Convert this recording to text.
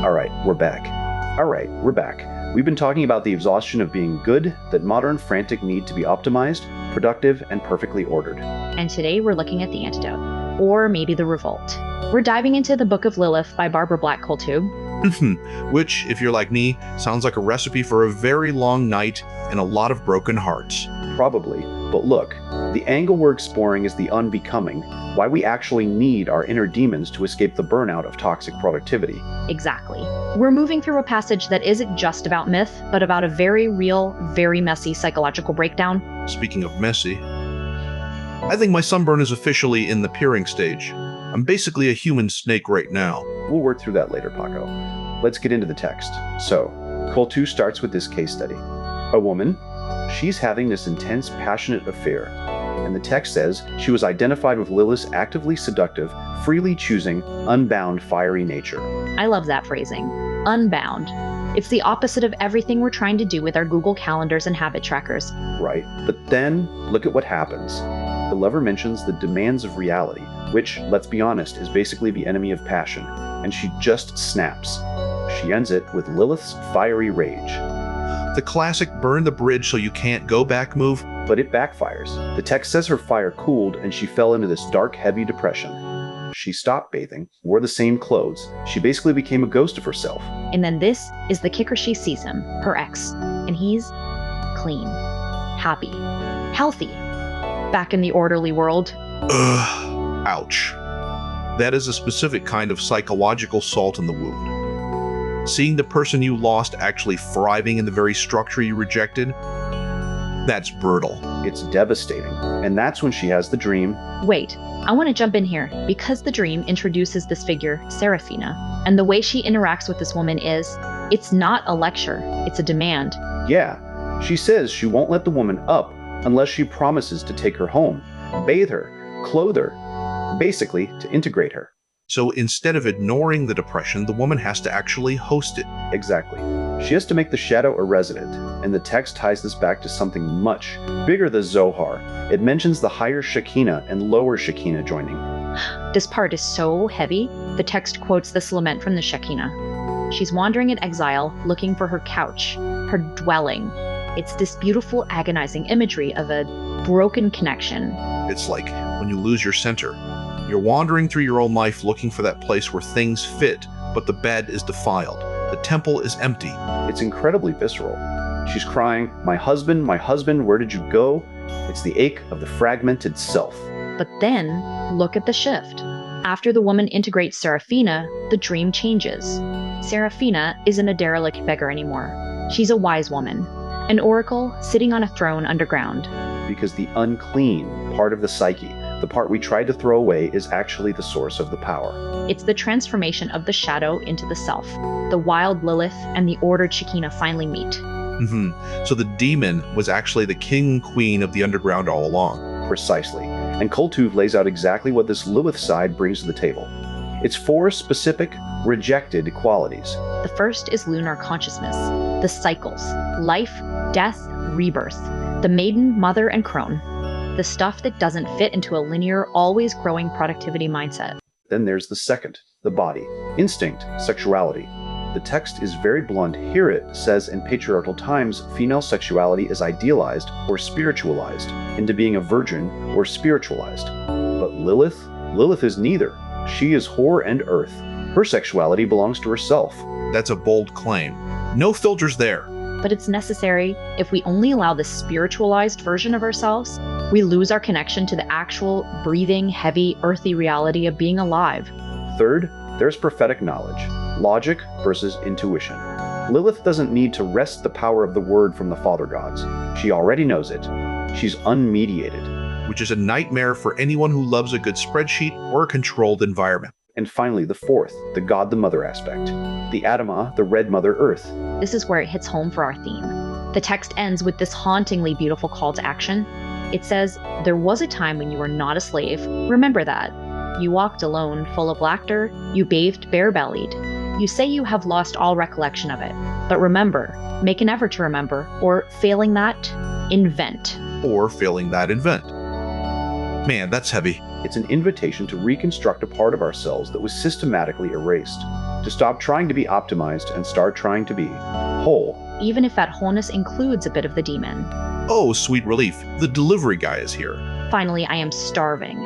Alright, we're back. We've been talking about the exhaustion of being good, that modern frantic need to be optimized, productive, and perfectly ordered. And today we're looking at the antidote, or maybe the revolt. We're diving into the Book of Lilith by Black Koltuv. Which, if you're like me, sounds like a recipe for a very long night and a lot of broken hearts. Probably, but look, the angle we're exploring is the unbecoming, why we actually need our inner demons to escape the burnout of toxic productivity. Exactly. We're moving through a passage that isn't just about myth, but about a very real, very messy psychological breakdown. Speaking of messy, I think my sunburn is officially in the peering stage. I'm basically a human snake right now. We'll work through that later, Paco. Let's get into the text. So, Koltuv starts with this case study. A woman, she's having this intense, passionate affair, and the text says she was identified with Lilith's actively seductive, freely choosing, unbound, fiery nature. I love that phrasing. Unbound. It's the opposite of everything we're trying to do with our Google calendars and habit trackers. Right, but then look at what happens. The lover mentions the demands of reality, which, let's be honest, is basically the enemy of passion, and she just snaps. She ends it with Lilith's fiery rage. The classic burn the bridge so you can't go back move. But it backfires. The text says her fire cooled and she fell into this dark, heavy depression. She stopped bathing, wore the same clothes. She basically became a ghost of herself. And then this is the kicker: she sees him, her ex, and he's clean, happy, healthy, back in the orderly world. Ugh, ouch. That is a specific kind of psychological salt in the wound. Seeing the person you lost actually thriving in the very structure you rejected, that's brutal. It's devastating. And that's when she has the dream. Wait, I want to jump in here, because the dream introduces this figure, Seraphina, and the way she interacts with this woman it's not a lecture, it's a demand. Yeah, she says she won't let the woman up unless she promises to take her home, bathe her, clothe her, basically to integrate her. So instead of ignoring the depression, the woman has to actually host it. Exactly. She has to make the shadow a resident, and the text ties this back to something much bigger than Zohar. It mentions the higher Shekhina and lower Shekhina joining. This part is so heavy. The text quotes this lament from the Shekhina. She's wandering in exile, looking for her couch, her dwelling. It's this beautiful, agonizing imagery of a broken connection. It's like when you lose your center. You're wandering through your own life looking for that place where things fit, but the bed is defiled. The temple is empty. It's incredibly visceral. She's crying, my husband, where did you go?" It's the ache of the fragmented self. But then, look at the shift. After the woman integrates Seraphina, the dream changes. Seraphina isn't a derelict beggar anymore. She's a wise woman, an oracle sitting on a throne underground. Because the unclean part of the psyche, the part we tried to throw away, is actually the source of the power. It's the transformation of the shadow into the self. The wild Lilith and the ordered Shekhina finally meet. So the demon was actually the king and queen of the underground all along. Precisely. And Koltuv lays out exactly what this Lilith side brings to the table. It's 4 specific, rejected qualities. The first is lunar consciousness, the cycles, life, death, rebirth, the maiden, mother, and crone. The stuff that doesn't fit into a linear, always growing productivity mindset. Then there's the second, the body, instinct, sexuality. The text is very blunt. Here it says in patriarchal times, female sexuality is idealized or spiritualized into being a virgin or spiritualized. But Lilith is neither. She is whore and earth. Her sexuality belongs to herself. That's a bold claim. No filters there. But it's necessary. If we only allow the spiritualized version of ourselves, we lose our connection to the actual, breathing, heavy, earthy reality of being alive. Third, there's prophetic knowledge, logic versus intuition. Lilith doesn't need to wrest the power of the word from the father gods. She already knows it. She's unmediated. Which is a nightmare for anyone who loves a good spreadsheet or a controlled environment. And finally, the fourth, the God the Mother aspect. The Adamah, the Red Mother Earth. This is where it hits home for our theme. The text ends with this hauntingly beautiful call to action. It says, "There was a time when you were not a slave. Remember that. You walked alone, full of laughter. You bathed bare-bellied. You say you have lost all recollection of it. But remember, make an effort to remember, or failing that, invent." Or failing that, invent. Man, that's heavy. It's an invitation to reconstruct a part of ourselves that was systematically erased. to stop trying to be optimized and start trying to be whole. even if that wholeness includes a bit of the demon. Oh, sweet relief. The delivery guy is here. Finally, I am starving.